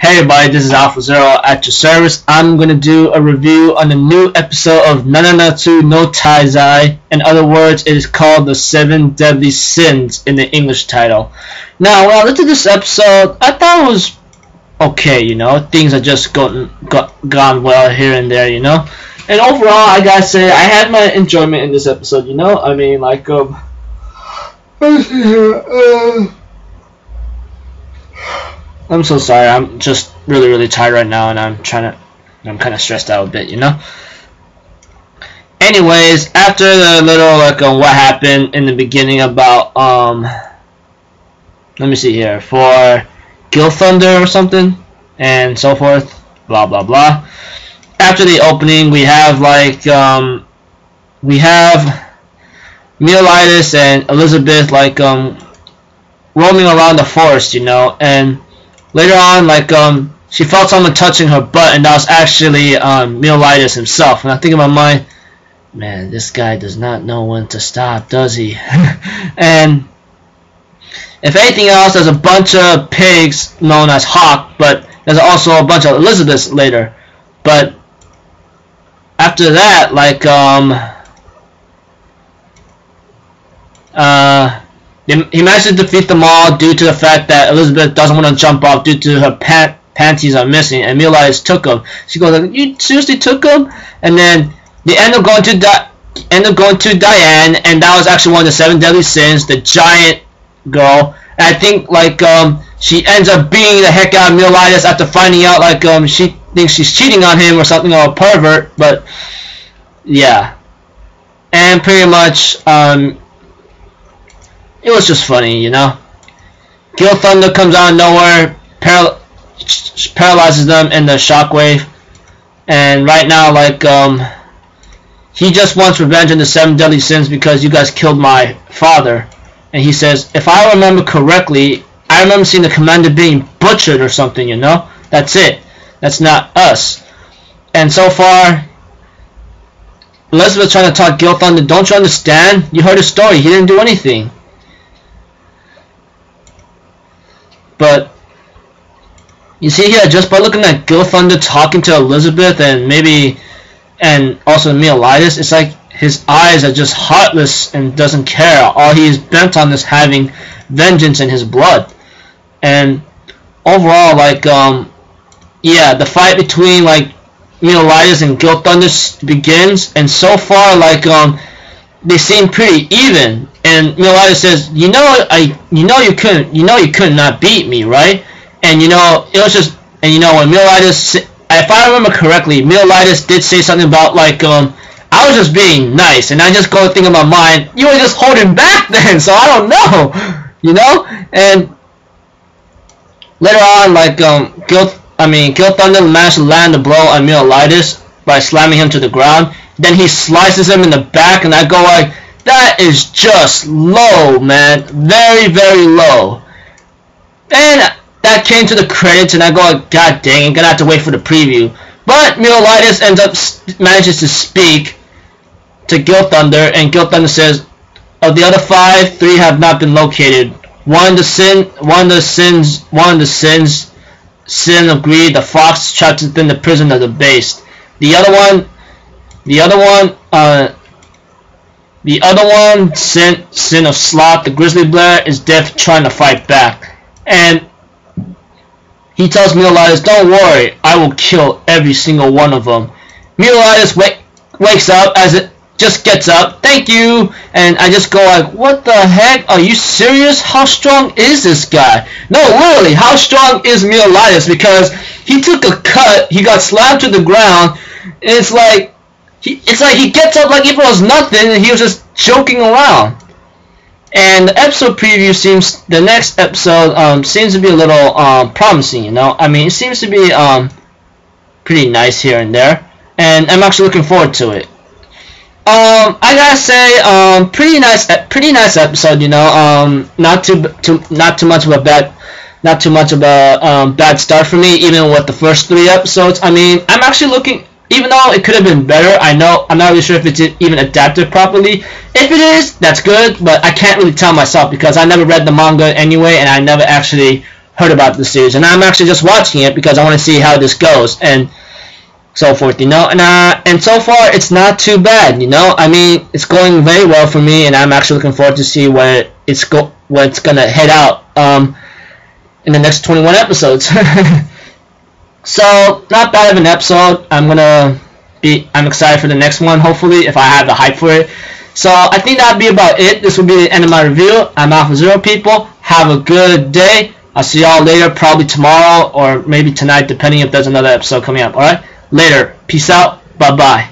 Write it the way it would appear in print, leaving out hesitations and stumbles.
Hey everybody, this is Alpha Zero at your service. I'm going to do a review on the new episode of Nanatsu no Taizai. In other words, it is called The 7 Deadly Sins in the English title. Now, when I looked at this episode, I thought it was okay, you know. Things are just gone well here and there, you know. And overall, I gotta say, I had my enjoyment in this episode, you know. I mean, like, I'm so sorry. I'm just really tired right now, and I'm kind of stressed out a bit, you know. Anyways, after the little what happened in the beginning about let me see here, for Guild Thunder or something and so forth, blah blah blah. After the opening, we have Meolitis and Elizabeth roaming around the forest, you know, and later on, she felt someone touching her butt, and that was actually Meolitis himself. And I think in my mind, man, this guy does not know when to stop, does he? And if anything else, there's a bunch of pigs known as Hawk, but there's also a bunch of Elizabeths later. But after that, he managed to defeat them all due to the fact that Elizabeth doesn't want to jump off due to her panties are missing, and Meolitis took them. She goes like, "You seriously took them?" And then they end up going to Diane, and that was actually one of the 7 deadly sins, the giant girl. And I think she ends up beating the heck out of Meolitis after finding out she thinks she's cheating on him or something, or a pervert. But yeah, and pretty much it was just funny, you know. Guild Thunder comes out of nowhere, paralyzes them in the shockwave, and right now, he just wants revenge on the 7 deadly sins because you guys killed my father. And he says, if I remember correctly, I remember seeing the commander being butchered or something, you know. That's it. That's not us. And so far, Elizabeth's trying to talk Guild Thunder. Don't you understand? You heard his story. He didn't do anything. But you see here, just by looking at Guild Thunder talking to Elizabeth and also Meolitis, it's like his eyes are just heartless and doesn't care. All he is bent on is having vengeance in his blood. And overall, yeah, the fight between Meolitis and Guild Thunder begins, and so far they seem pretty even. And Meolitis says, you could not beat me, right? And it was just, and when Meolitis, if I remember correctly, Meolitis did say something about I was just being nice, and I just go think in my mind, you were just holding back then, so I don't know, you know. And later on, Guild Thunder managed to land a blow on Meolitis by slamming him to the ground. Then he slices him in the back, and I go that is just low, man. Very low. And that came to the credits, and I go god dang, I'm gonna have to wait for the preview. But Meolitis manages to speak to Guild Thunder, and Guild Thunder says, of the other 5, 3 have not been located. One of the sins, sin of greed, the fox trapped within the prison of the beast. The other one, sin of sloth, the grizzly bear, is death trying to fight back. And he tells Meolitis, don't worry, I will kill every single one of them. Meolitis wakes up, as it just gets up, thank you, and I just go what the heck, are you serious? How strong is this guy? No, literally, how strong is Meolitis? Because he took a cut, he got slammed to the ground, and it's like he gets up like if it was nothing, and he was just joking around. And the episode preview the next episode seems to be a little promising, you know. I mean, it seems to be pretty nice here and there, and I'm actually looking forward to it. I gotta say, pretty nice episode, you know. Not too much of a bad start for me, even with the first 3 episodes. I mean, I'm actually looking. Even though it could have been better, I'm not really sure if it's even adapted properly. If it is, that's good, but I can't really tell myself because I never read the manga anyway, and I never actually heard about the series, and I'm actually just watching it because I want to see how this goes and so forth, and so far it's not too bad, I mean, it's going very well for me, and I'm actually looking forward to see where it's gonna head out in the next 21 episodes. So not bad of an episode. I'm excited for the next one, hopefully, if I have the hype for it. So I think that'll be about it. This will be the end of my review. I'm Alpha Zero, people. Have a good day. I'll see y'all later, probably tomorrow or maybe tonight, depending if there's another episode coming up. Alright? Later. Peace out. Bye-bye.